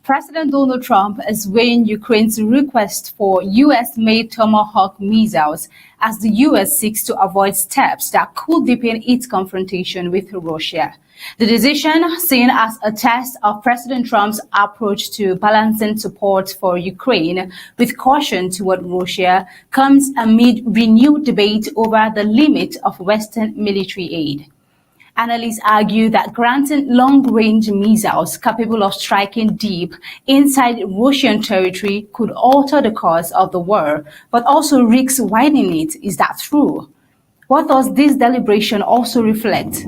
President Donald Trump is weighing Ukraine's request for U.S.-made Tomahawk missiles as the U.S. seeks to avoid steps that could deepen its confrontation with Russia. The decision, seen as a test of President Trump's approach to balancing support for Ukraine with caution toward Russia, comes amid renewed debate over the limit of Western military aid. Analysts argue that granting long-range missiles capable of striking deep inside Russian territory could alter the course of the war, but also risks widening it. Is that true? What does this deliberation also reflect?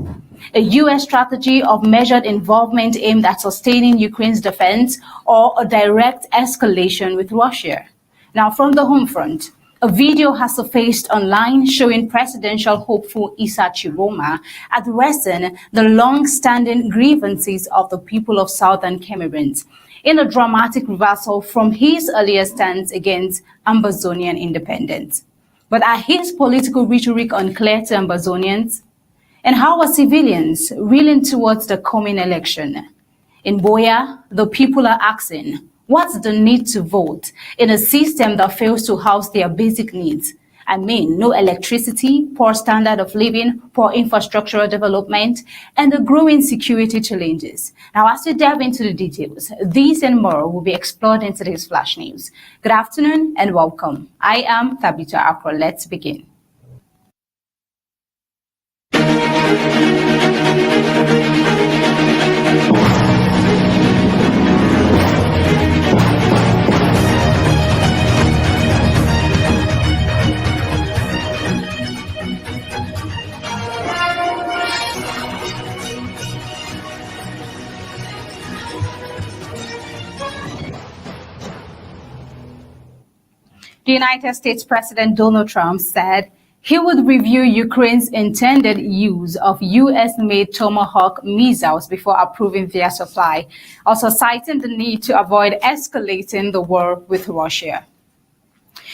A U.S. strategy of measured involvement aimed at sustaining Ukraine's defense, or a direct escalation with Russia? Now, from the home front, a video has surfaced online showing presidential hopeful TChoroma addressing the long-standing grievances of the people of southern Cameroons in a dramatic reversal from his earlier stance against Ambazonian independence. But are his political rhetoric unclear to Ambazonians? And how are civilians reeling towards the coming election? In Boya, the people are asking, what's the need to vote in a system that fails to house their basic needs? I mean, no electricity, poor standard of living, poor infrastructural development, and the growing security challenges. Now, as we delve into the details, these and more will be explored in today's Flash News. Good afternoon and welcome. I am Tabitha Akro. Let's begin. The United States President Donald Trump said he would review Ukraine's intended use of U.S.-made Tomahawk missiles before approving their supply, also citing the need to avoid escalating the war with Russia.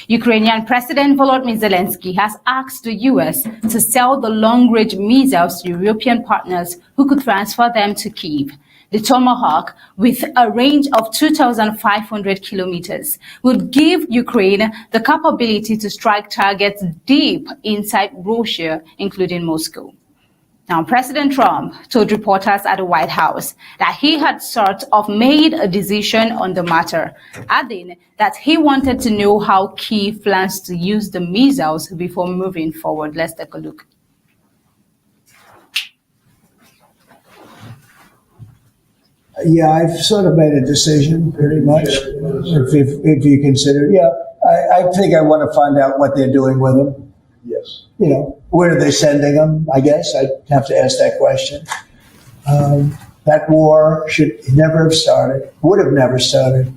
Ukrainian President Volodymyr Zelensky has asked the U.S. to sell the long-range missiles to European partners who could transfer them to Kyiv. The Tomahawk, with a range of 2,500 kilometers, would give Ukraine the capability to strike targets deep inside Russia, including Moscow. Now, President Trump told reporters at the White House that he had sort of made a decision on the matter, adding that he wanted to know how Kyiv plans to use the missiles before moving forward. Let's take a look. Yeah, I've sort of made a decision, pretty much, if you consider. Yeah, I think I want to find out what they're doing with them. Yes. You know, where are they sending them? I guess I'd have to ask that question. That war should never have started, would have never started.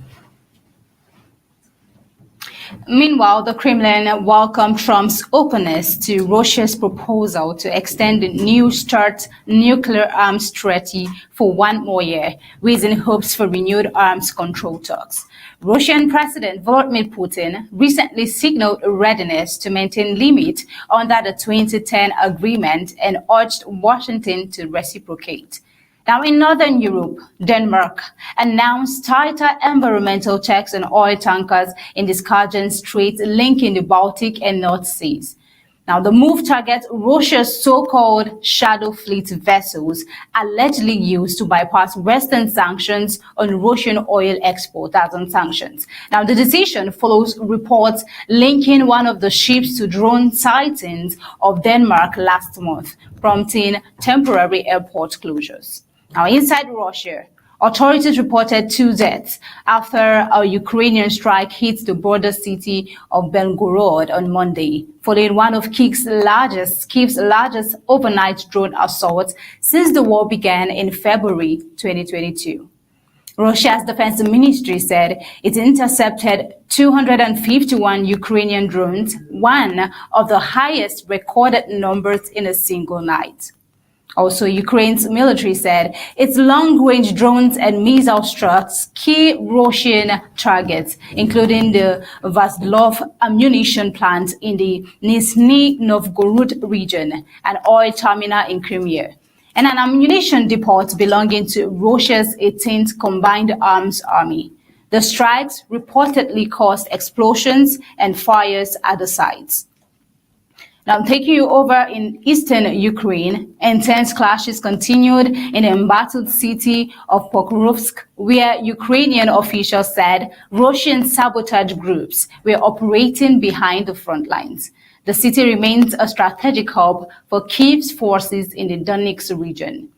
Meanwhile, the Kremlin welcomed Trump's openness to Russia's proposal to extend the New START nuclear arms treaty for 1 more year, raising hopes for renewed arms control talks. Russian President Vladimir Putin recently signaled a readiness to maintain limits under the 2010 agreement and urged Washington to reciprocate. Now, in Northern Europe, Denmark announced tighter environmental checks on oil tankers in the Skagen Strait linking the Baltic and North Seas. Now, the move targets Russia's so-called shadow fleet vessels allegedly used to bypass Western sanctions on Russian oil export, that's on sanctions. Now, the decision follows reports linking one of the ships to drone sightings of Denmark last month, prompting temporary airport closures. Now, inside Russia, authorities reported 2 deaths after a Ukrainian strike hit the border city of Belgorod on Monday, following one of Kyiv's largest overnight drone assaults since the war began in February 2022. Russia's defense ministry said it intercepted 251 Ukrainian drones, one of the highest recorded numbers in a single night. Also, Ukraine's military said its long-range drones and missile struck key Russian targets, including the Vaslov ammunition plant in the Nizhny Novgorod region, an oil terminal in Crimea. and an ammunition depot belonging to Russia's 18th Combined Arms Army. The strikes reportedly caused explosions and fires at the sites. Now, I'm taking you over in eastern Ukraine. Intense clashes continued in the embattled city of Pokrovsk, where Ukrainian officials said Russian sabotage groups were operating behind the front lines. The city remains a strategic hub for Kyiv's forces in the Donetsk region.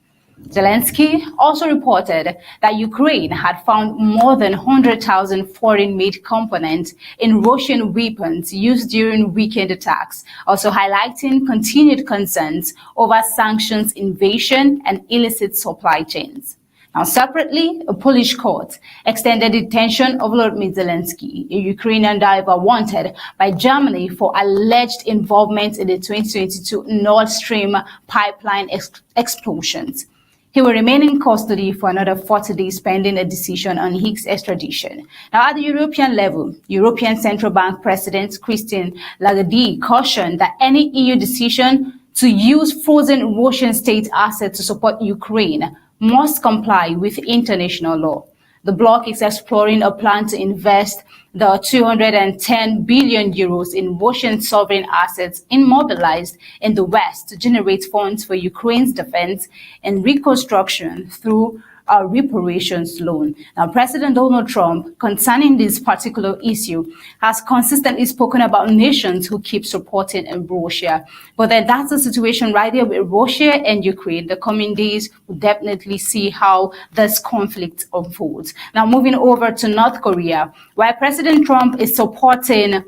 Zelensky also reported that Ukraine had found more than 100,000 foreign-made components in Russian weapons used during weekend attacks, also highlighting continued concerns over sanctions invasion and illicit supply chains. Now, separately, a Polish court extended detention of Volodymyr Zelensky, a Ukrainian diver wanted by Germany for alleged involvement in the 2022 Nord Stream pipeline explosions. He will remain in custody for another 40 days pending a decision on his extradition. Now, at the European level, European Central Bank President Christine Lagarde cautioned that any EU decision to use frozen Russian state assets to support Ukraine must comply with international law. The bloc is exploring a plan to invest the 210 billion euros in Russian sovereign assets immobilized in the West to generate funds for Ukraine's defense and reconstruction through a reparations loan. Now, President Donald Trump, concerning this particular issue, has consistently spoken about nations who keep supporting Russia. But then that's the situation right there with Russia and Ukraine. The coming days will definitely see how this conflict unfolds. Now, moving over to North Korea, while President Trump is supporting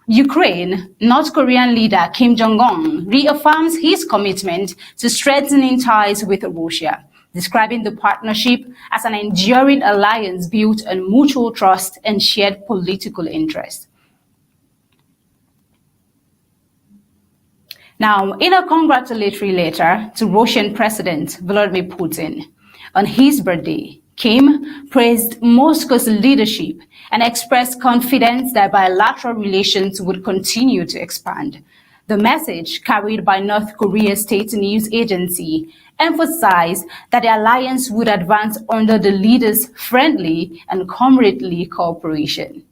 Ukraine, North Korean leader Kim Jong-un reaffirms his commitment to strengthening ties with Russia, describing the partnership as an enduring alliance built on mutual trust and shared political interest. Now, in a congratulatory letter to Russian President Vladimir Putin on his birthday, Kim praised Moscow's leadership and expressed confidence that bilateral relations would continue to expand. The message, carried by North Korea's state news agency, emphasized that the alliance would advance under the leaders' friendly and comradely cooperation.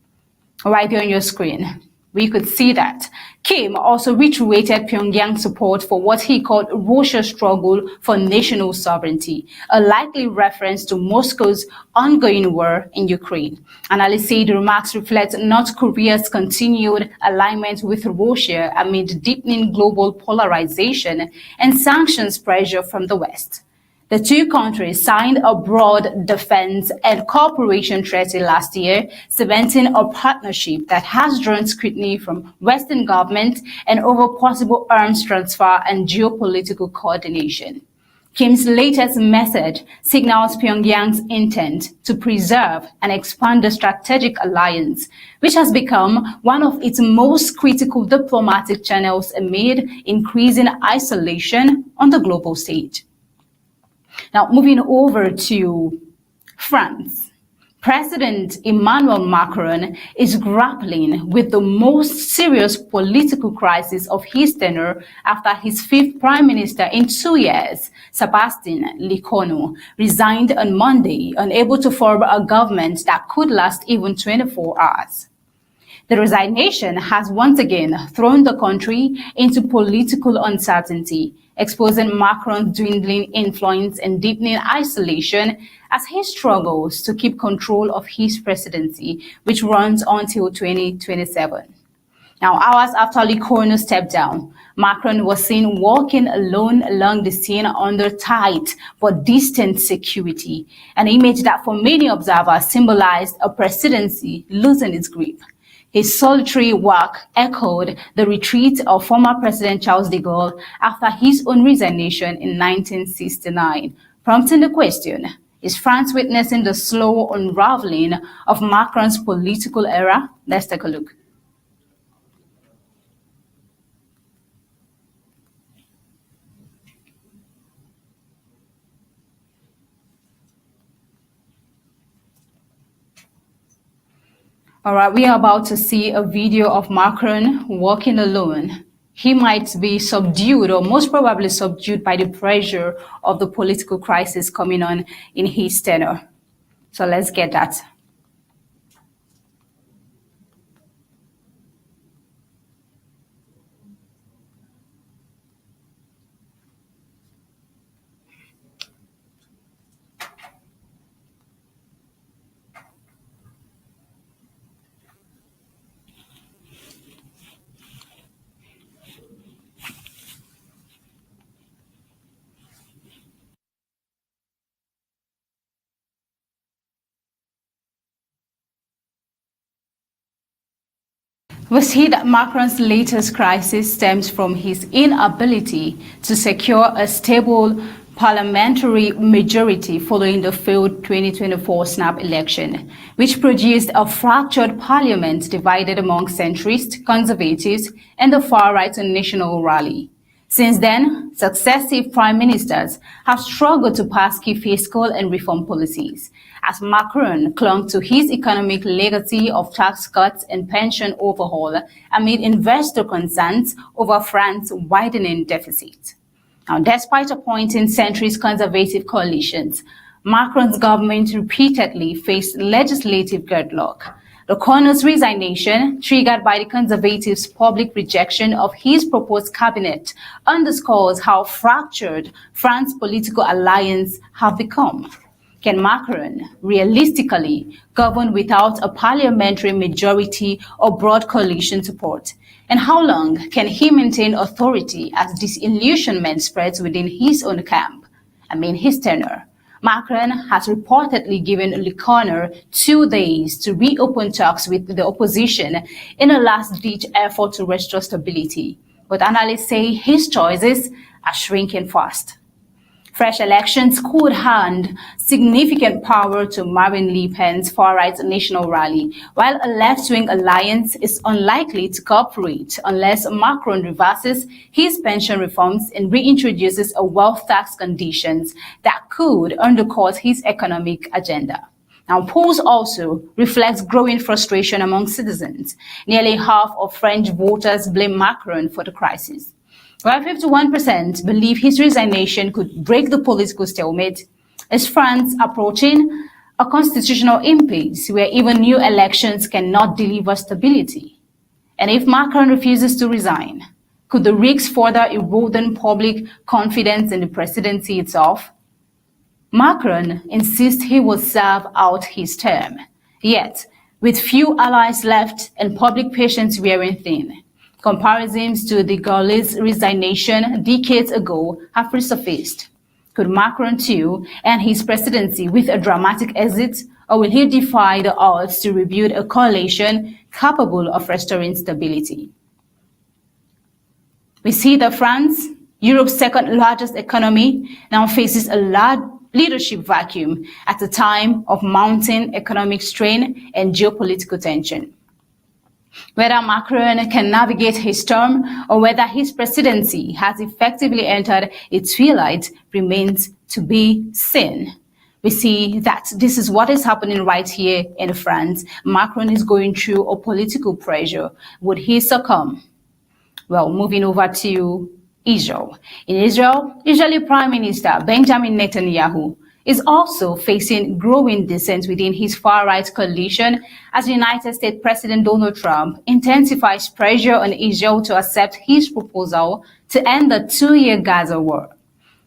Right here on your screen, we could see that. Kim also reiterated Pyongyang's support for what he called Russia's struggle for national sovereignty, a likely reference to Moscow's ongoing war in Ukraine. Analysts say the remarks reflect North Korea's continued alignment with Russia amid deepening global polarization and sanctions pressure from the West. The two countries signed a broad defense and cooperation treaty last year, cementing a partnership that has drawn scrutiny from Western governments and over possible arms transfer and geopolitical coordination. Kim's latest message signals Pyongyang's intent to preserve and expand the strategic alliance, which has become one of its most critical diplomatic channels amid increasing isolation on the global stage. Now, moving over to France, President Emmanuel Macron is grappling with the most serious political crisis of his tenure after his fifth prime minister in 2 years, Sébastien Lecornu, resigned on Monday, unable to form a government that could last even 24 hours. The resignation has once again thrown the country into political uncertainty, exposing Macron's dwindling influence and deepening isolation as he struggles to keep control of his presidency, which runs until 2027. Now, hours after Lecornu stepped down, Macron was seen walking alone along the scene under tight but distant security, an image that for many observers symbolized a presidency losing its grip. His solitary walk echoed the retreat of former President Charles de Gaulle after his own resignation in 1969, prompting the question, is France witnessing the slow unraveling of Macron's political era? Let's take a look. All right, we are about to see a video of Macron walking alone he might be subdued, or most probably subdued, by the pressure of the political crisis coming on in his tenure. So let's get that. We see that Macron's latest crisis stems from his inability to secure a stable parliamentary majority following the failed 2024 snap election, which produced a fractured parliament divided among centrists, conservatives, and the far-right national rally. Since then, successive prime ministers have struggled to pass key fiscal and reform policies, as Macron clung to his economic legacy of tax cuts and pension overhaul amid investor concerns over France's widening deficit. Now, despite appointing centrist conservative coalitions, Macron's government repeatedly faced legislative gridlock. The Colonel's resignation, triggered by the Conservatives' public rejection of his proposed cabinet, underscores how fractured France's political alliance have become. Can Macron realistically govern without a parliamentary majority or broad coalition support? And how long can he maintain authority as disillusionment spreads within his own camp? His tenure. Macron has reportedly given Le Corner 2 days to reopen talks with the opposition in a last-ditch effort to restore stability. But analysts say his choices are shrinking fast. Fresh elections could hand significant power to Marine Le Pen's far-right national rally, while a left-wing alliance is unlikely to cooperate unless Macron reverses his pension reforms and reintroduces a wealth tax conditions that could undercut his economic agenda. Now, polls also reflect growing frustration among citizens. Nearly half of French voters blame Macron for the crisis, while 51% believe his resignation could break the political stalemate. Is France approaching a constitutional impasse where even new elections cannot deliver stability? And if Macron refuses to resign, could the risks further eroding public confidence in the presidency itself? Macron insists he will serve out his term, yet with few allies left and public patience wearing thin. Comparisons to de Gaulle's resignation decades ago have resurfaced. Could Macron too end his presidency with a dramatic exit, or will he defy the odds to rebuild a coalition capable of restoring stability? We see that France, Europe's second largest economy, now faces a large leadership vacuum at a time of mounting economic strain and geopolitical tension. Whether Macron can navigate his term or whether his presidency has effectively entered its twilight remains to be seen. We see that this is what is happening right here in France. Macron is going through a political pressure. Would he succumb? Well, moving over to Israel. In Israel, Israeli Prime Minister Benjamin Netanyahu is also facing growing dissent within his far-right coalition as United States President Donald Trump intensifies pressure on Israel to accept his proposal to end the 2-year Gaza war.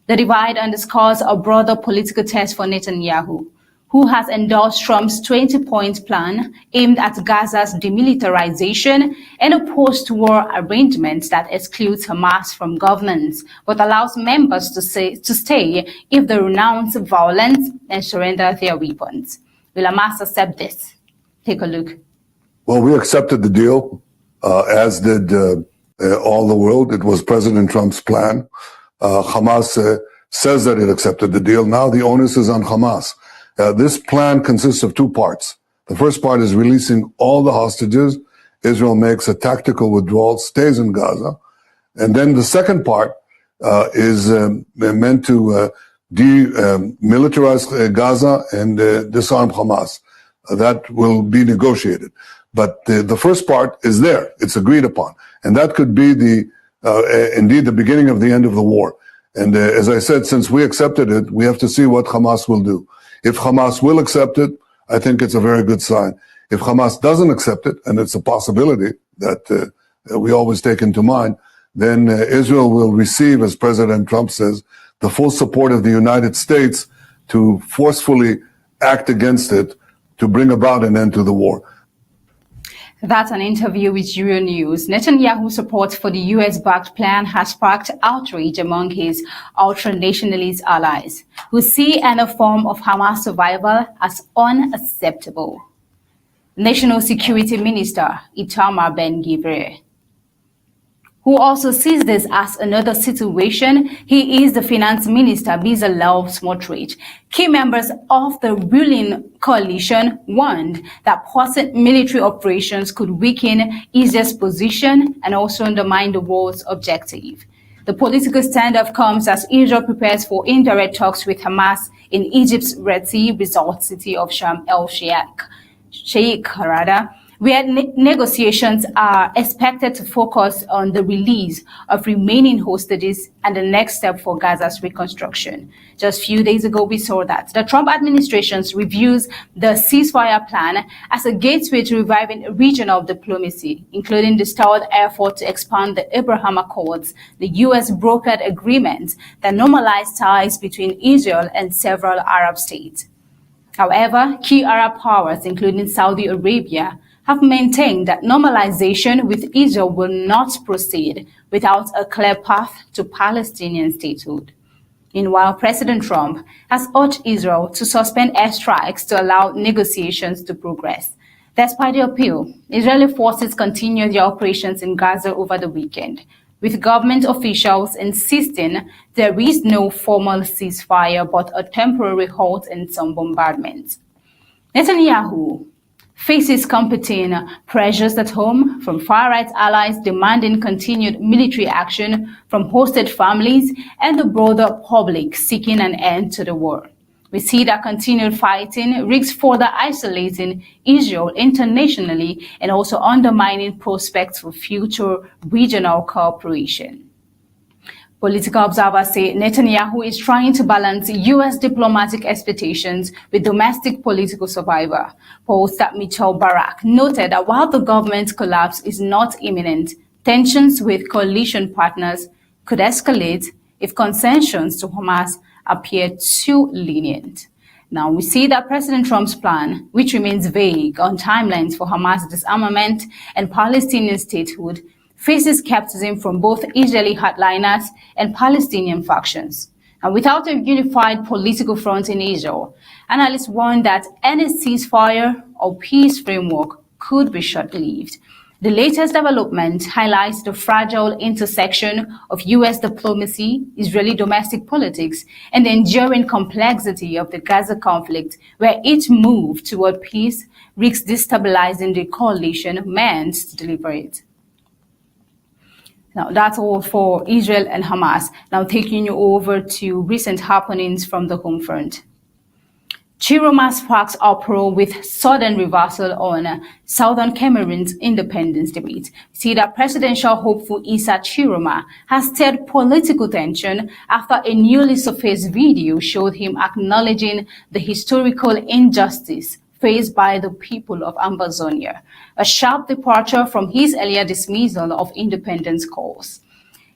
The divide underscores a broader political test for Netanyahu, who has endorsed Trump's 20-point plan aimed at Gaza's demilitarization and a post-war arrangement that excludes Hamas from governance, but allows members to stay if they renounce violence and surrender their weapons. Will Hamas accept this? Take a look. Well, we accepted the deal, as did all the world. It was President Trump's plan. Hamas says that it accepted the deal. Now the onus is on Hamas. This plan consists of 2 parts. The first part is releasing all the hostages. Israel makes a tactical withdrawal, stays in Gaza. And then the second part is meant to demilitarize Gaza and disarm Hamas. That will be negotiated. But the first part is there. It's agreed upon. And that could be the indeed the beginning of the end of the war. And as I said, since we accepted it, we have to see what Hamas will do. If Hamas will accept it, I think it's a very good sign. If Hamas doesn't accept it, and it's a possibility that we always take into mind, then Israel will receive, as President Trump says, the full support of the United States to forcefully act against it, to bring about an end to the war. That's an interview with Euronews. Netanyahu's support for the US-backed plan has sparked outrage among his ultra-nationalist allies, who see any form of Hamas survival as unacceptable. National Security Minister Itamar Ben-Gvir, who also sees this as another situation. He is the finance minister, Bezalel Smotrich. Key members of the ruling coalition warned that pausing military operations could weaken Israel's position and also undermine the war's objective. The political standoff comes as Israel prepares for indirect talks with Hamas in Egypt's Red Sea resort city of Sharm el-Sheikh, where negotiations are expected to focus on the release of remaining hostages and the next step for Gaza's reconstruction. Just a few days ago, we saw that the Trump administration reviews the ceasefire plan as a gateway to reviving regional diplomacy, including the stalled effort to expand the Abraham Accords, the U.S. brokered agreement that normalized ties between Israel and several Arab states. However, key Arab powers, including Saudi Arabia, have maintained that normalization with Israel will not proceed without a clear path to Palestinian statehood. Meanwhile, President Trump has urged Israel to suspend airstrikes to allow negotiations to progress. Despite the appeal, Israeli forces continued their operations in Gaza over the weekend, with government officials insisting there is no formal ceasefire but a temporary halt in some bombardments. Netanyahu faces competing pressures at home from far-right allies demanding continued military action from hosted families and the broader public seeking an end to the war. We see that continued fighting risks further isolating Israel internationally and also undermining prospects for future regional cooperation. Political observers say Netanyahu is trying to balance U.S. diplomatic expectations with domestic political survival. Pollster Michel Barak noted that while the government collapse is not imminent, tensions with coalition partners could escalate if concessions to Hamas appear too lenient. Now, we see that President Trump's plan, which remains vague on timelines for Hamas disarmament and Palestinian statehood, faces skepticism from both Israeli hardliners and Palestinian factions. And without a unified political front in Israel, analysts warn that any ceasefire or peace framework could be short-lived. The latest development highlights the fragile intersection of U.S. diplomacy, Israeli domestic politics, and the enduring complexity of the Gaza conflict, where each move toward peace risks destabilizing the coalition meant to deliver it. Now, that's all for Israel and Hamas. Now, taking you over to recent happenings from the home front. TChoroma sparks uproar with sudden reversal on Southern Cameroon's independence debate. See that presidential hopeful Issa TChoroma has stirred political tension after a newly surfaced video showed him acknowledging the historical injustice faced by the people of Ambazonia, a sharp departure from his earlier dismissal of independence calls.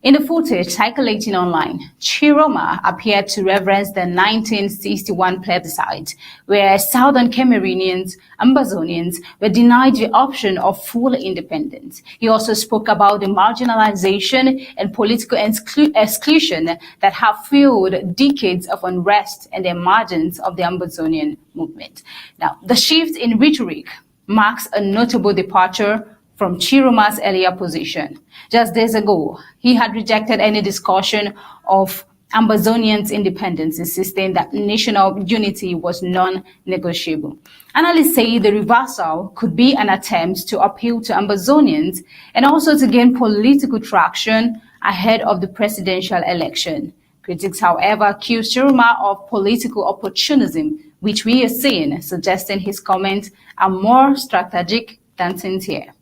In the footage circulating online, TChoroma appeared to reference the 1961 plebiscite, where Southern Cameroonians, Ambazonians, were denied the option of full independence. He also spoke about the marginalization and political exclusion that have fueled decades of unrest and the emergence of the Ambazonian movement. Now, the shift in rhetoric marks a notable departure from TChoroma's earlier position. Just days ago, he had rejected any discussion of Ambazonians' independence, insisting that national unity was non-negotiable. Analysts say the reversal could be an attempt to appeal to Ambazonians and also to gain political traction ahead of the presidential election. Critics, however, accuse TChoroma of political opportunism, which we are seeing, suggesting his comments are more strategic than sincere.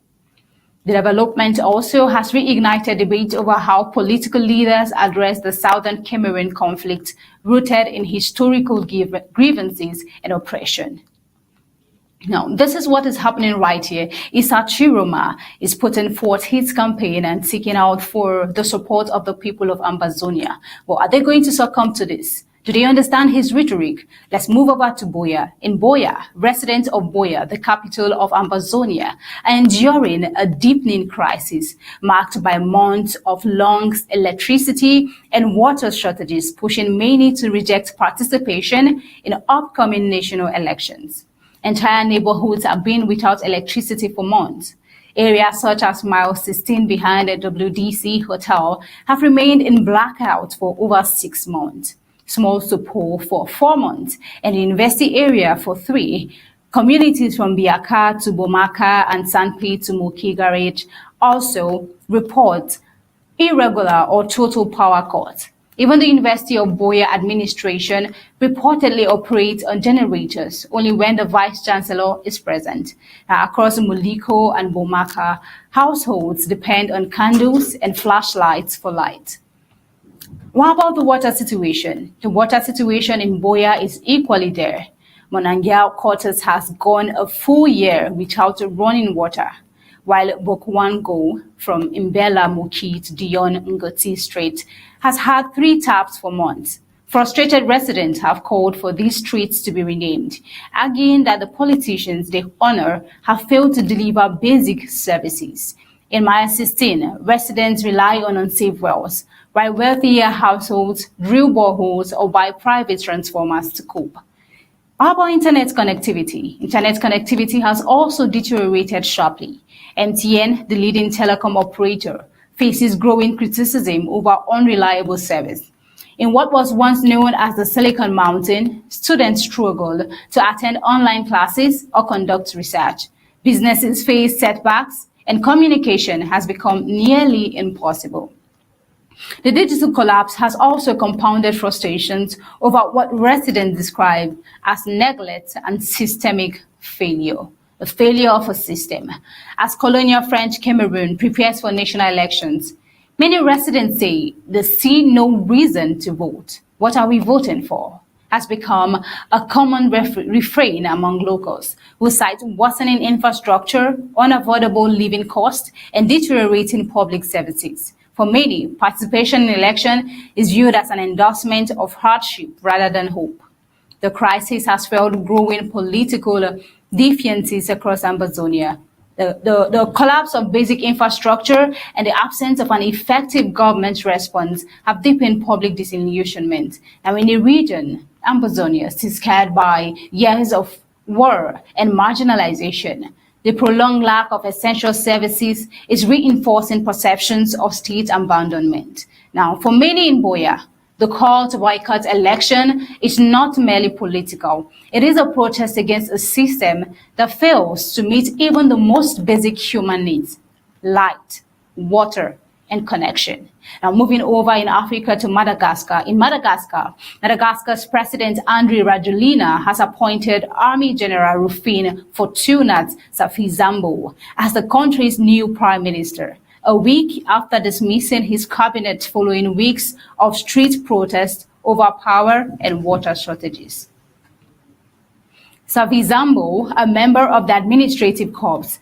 The development also has reignited debate over how political leaders address the southern Cameroon conflict rooted in historical grievances and oppression. Now, this is what is happening right here. TChoroma is putting forth his campaign and seeking out for the support of the people of Ambazonia. Well, are they going to succumb to this? Do they understand his rhetoric? Let's move over to Buea. In Buea, residents of Buea, the capital of Ambazonia, are enduring a deepening crisis marked by months of long electricity and water shortages, pushing many to reject participation in upcoming national elections. Entire neighborhoods have been without electricity for months. Areas such as Mile 16 behind the WDC Hotel have remained in blackout for over 6 months. Small Supo for 4 months, and the university area for 3. Communities from Biaka to Bomaka and Sanpi to Moki also report irregular or total power cuts. Even the University of Buea administration reportedly operates on generators only when the vice-chancellor is present. Across Muliko and Bomaka, households depend on candles and flashlights for light. What about the water situation? The water situation in Buea is equally there. Monangyao quarters has gone a full year without running water, while Bokwango from Imbela Moki to Dion Ngoti Strait has had 3 taps for months. Frustrated residents have called for these streets to be renamed, arguing that the politicians they honor have failed to deliver basic services. In Mile 16, residents rely on unsafe wells, while wealthier households drill boreholes or buy private transformers to cope. How about internet connectivity? Internet connectivity has also deteriorated sharply. MTN, the leading telecom operator, faces growing criticism over unreliable service. In what was once known as the Silicon Mountain, students struggle to attend online classes or conduct research. Businesses face setbacks, and communication has become nearly impossible. The digital collapse has also compounded frustrations over what residents describe as neglect and systemic failure. The failure of a system. As colonial French Cameroon prepares for national elections, many residents say they see no reason to vote. What are we voting for? Has become a common refrain among locals, who cite worsening infrastructure, unavoidable living costs, and deteriorating public services. For many, participation in election is viewed as an endorsement of hardship rather than hope. The crisis has fueled growing political defiancies across Ambazonia. The collapse of basic infrastructure and the absence of an effective government response have deepened public disillusionment. Now, in the region, Ambazonia is scarred by years of war and marginalization. The prolonged lack of essential services is reinforcing perceptions of state abandonment. Now, for many in Buea, the call to boycott election is not merely political. It is a protest against a system that fails to meet even the most basic human needs: light, water, and connection. Now, moving over in Africa to Madagascar. In Madagascar, Madagascar's President Andry Rajoelina has appointed Army General Rufin Fortunat Safizambo as the country's new prime minister, a week after dismissing his cabinet following weeks of street protests over power and water shortages. Safizambo, a member of the administrative corps,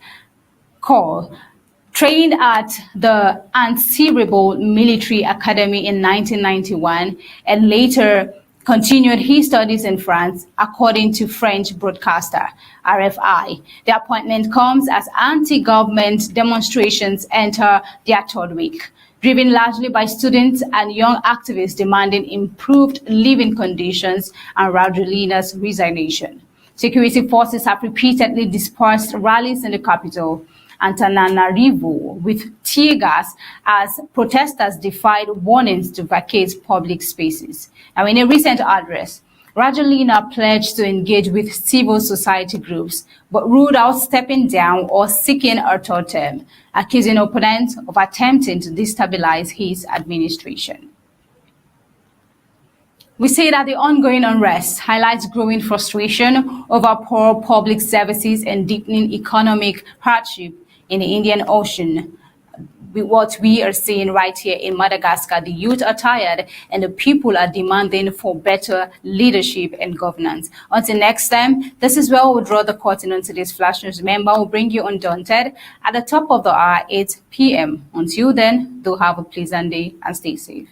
trained at the Anti-Rebel Military Academy in 1991 and later continued his studies in France, according to French broadcaster RFI. The appointment comes as anti-government demonstrations enter their 3rd week, driven largely by students and young activists demanding improved living conditions and Rajoelina's resignation. Security forces have repeatedly dispersed rallies in the capital, Antananarivo, with tear gas as protesters defied warnings to vacate public spaces. Now, in a recent address, Rajoelina pledged to engage with civil society groups, but ruled out stepping down or seeking a 3rd term, accusing opponents of attempting to destabilize his administration. We say that the ongoing unrest highlights growing frustration over poor public services and deepening economic hardship in the Indian Ocean. What we are seeing right here in Madagascar, the youth are tired and the people are demanding for better leadership and governance. Until next time, this is where we'll draw the curtain on today's Flash News. Remember, we'll bring you Undaunted at the top of the hour, 8 p.m. Until then, do have a pleasant day and stay safe.